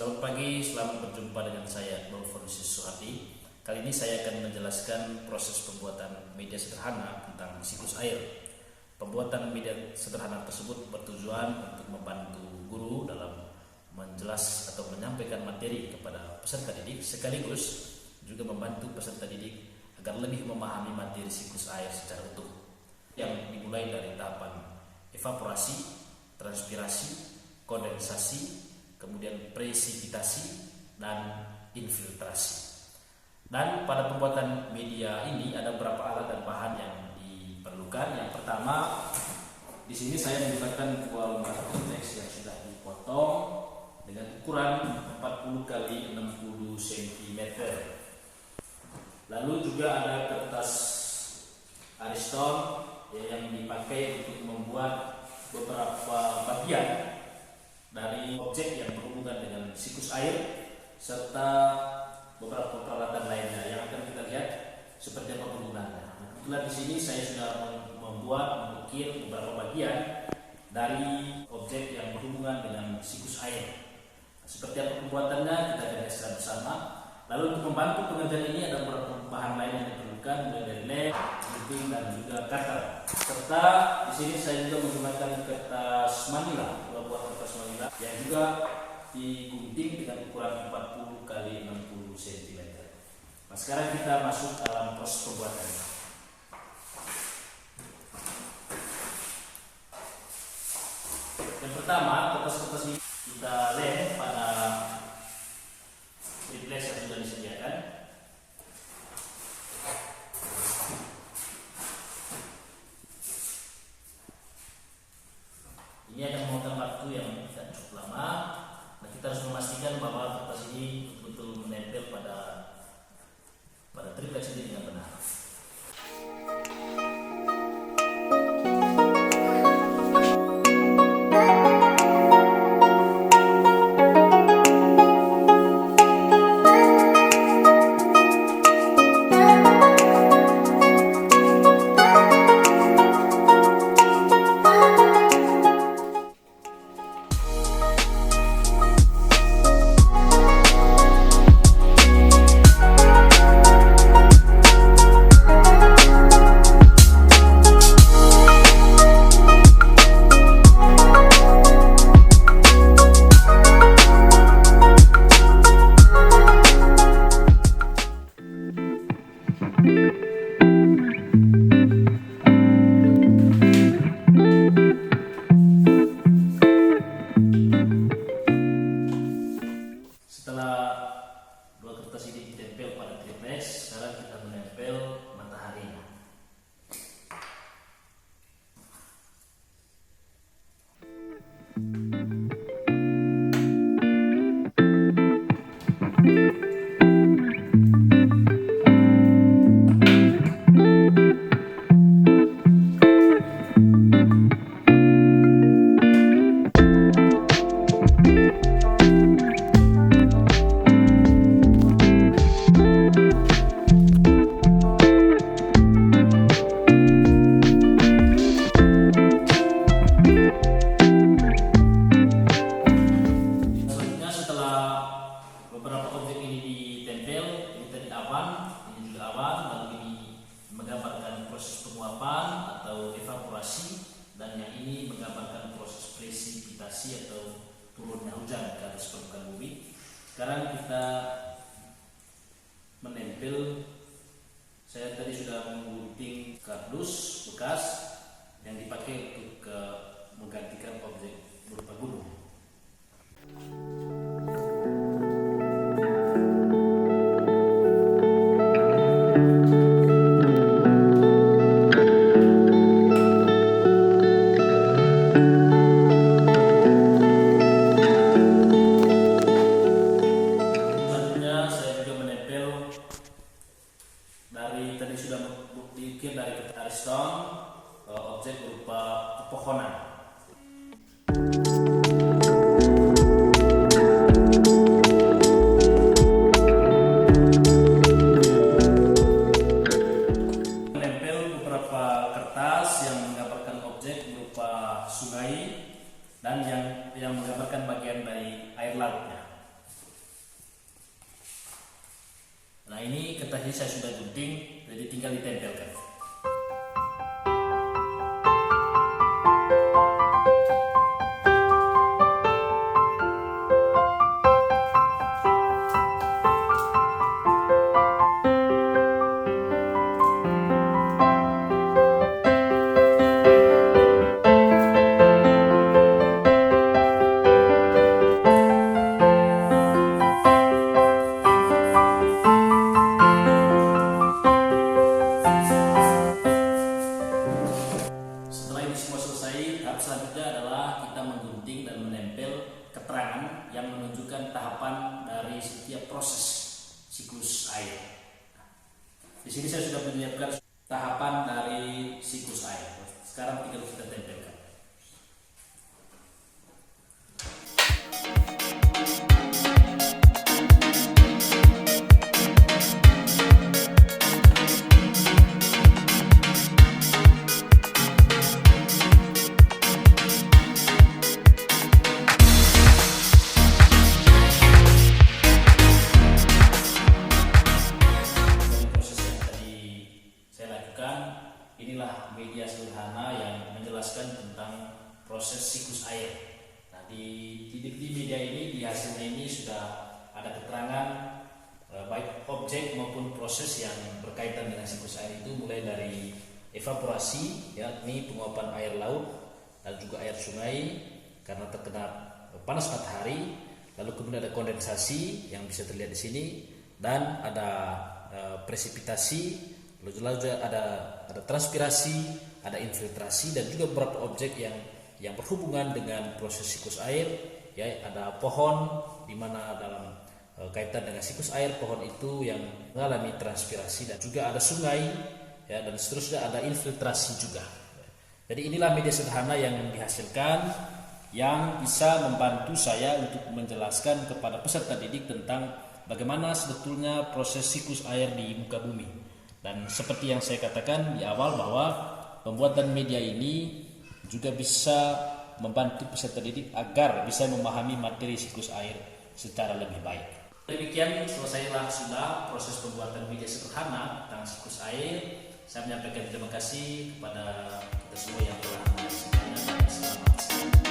Selamat pagi, selamat berjumpa dengan saya, Bapak Fonsis Suhardi. Kali ini saya akan menjelaskan proses pembuatan media sederhana tentang siklus air. Pembuatan media sederhana tersebut bertujuan untuk membantu guru dalam menjelas atau menyampaikan materi kepada peserta didik, sekaligus juga membantu peserta didik agar lebih memahami materi siklus air secara utuh, yang dimulai dari tahapan evaporasi, transpirasi, kondensasi, kemudian presipitasi, dan infiltrasi. Dan pada pembuatan media ini ada beberapa alat dan bahan yang diperlukan. Yang pertama, di sini saya menggunakan buah lembar konteks yang sudah dipotong dengan ukuran 40 x 60 cm. Lalu juga ada kertas Ariston yang dipakai untuk membuat beberapa bagian dari objek yang berhubungan dengan siklus air, serta beberapa peralatan lainnya yang akan kita lihat seperti apa penggunaannya. Kebetulan di sini saya sudah mengukir beberapa bagian dari objek yang berhubungan dengan siklus air. Seperti apa pembuatannya kita akan lihat bersama. Lalu untuk membantu pengerjaan ini ada beberapa bahan lain yang diperlukan, mulai dari lem, gunting, dan juga cutter. Serta di sini saya juga menggunakan kertas Manila, buah kertas Manila yang juga digunting dengan ukuran 40 x 60 cm. Nah, sekarang kita masuk dalam proses pembuatannya. Yang pertama, kertas-kertas ini kita lem pada triplex yang sudah disediakan. Ini akan memakan waktu yang tidak cukup lama. Nah, kita harus memastikan bahwa kertas ini betul-betul menempel pada triplex ini dengan benar. Setelah dua kertas ini ditempel pada triplex, sekarang kita menempel mataharinya. Beberapa objek ini ditempel, ini tadi awan, ini juga awan, lalu ini menggambarkan proses penguapan atau evaporasi, dan yang ini menggambarkan proses presipitasi atau turunnya hujan ke atas permukaan bumi. Sekarang kita menempel. Saya tadi sudah menggunting kardus bekas yang dipakai untuk menggantikan objek berupa gunung. Tadi sudah diukir dari kertas Ariston objek berupa pepohonan. Menempel beberapa kertas yang menggambarkan objek berupa sungai dan yang menggambarkan bagian dari air lautnya. saya sudah gunting, jadi tinggal ditempelkan. Tahap selanjutnya adalah kita menggunting dan menempel keterangan yang menunjukkan tahapan dari setiap proses siklus air. Di sini saya sudah menyiapkan tahapan dari siklus air. Sekarang tinggal kita tempelkan. Inilah media sederhana yang menjelaskan tentang proses siklus air. Nah, di media ini, di hasilnya ini sudah ada keterangan baik objek maupun proses yang berkaitan dengan siklus air itu, mulai dari evaporasi, yakni penguapan air laut dan juga air sungai karena terkena panas matahari, lalu kemudian ada kondensasi yang bisa terlihat di sini, dan ada presipitasi. Lalu juga ada transpirasi, ada infiltrasi, dan juga beberapa objek yang berhubungan dengan proses siklus air. Ya, ada pohon di mana dalam kaitan dengan siklus air, pohon itu yang mengalami transpirasi, dan juga ada sungai, ya, dan seterusnya ada infiltrasi juga. Jadi inilah media sederhana yang dihasilkan yang bisa membantu saya untuk menjelaskan kepada peserta didik tentang bagaimana sebetulnya proses siklus air di muka bumi. Dan seperti yang saya katakan di awal, bahwa pembuatan media ini juga bisa membantu peserta didik agar bisa memahami materi siklus air secara lebih baik. Demikian selesailah sudah proses pembuatan media sederhana tentang siklus air. Saya menyampaikan terima kasih kepada kita semua yang telah menyaksikannya, dan selamat siang.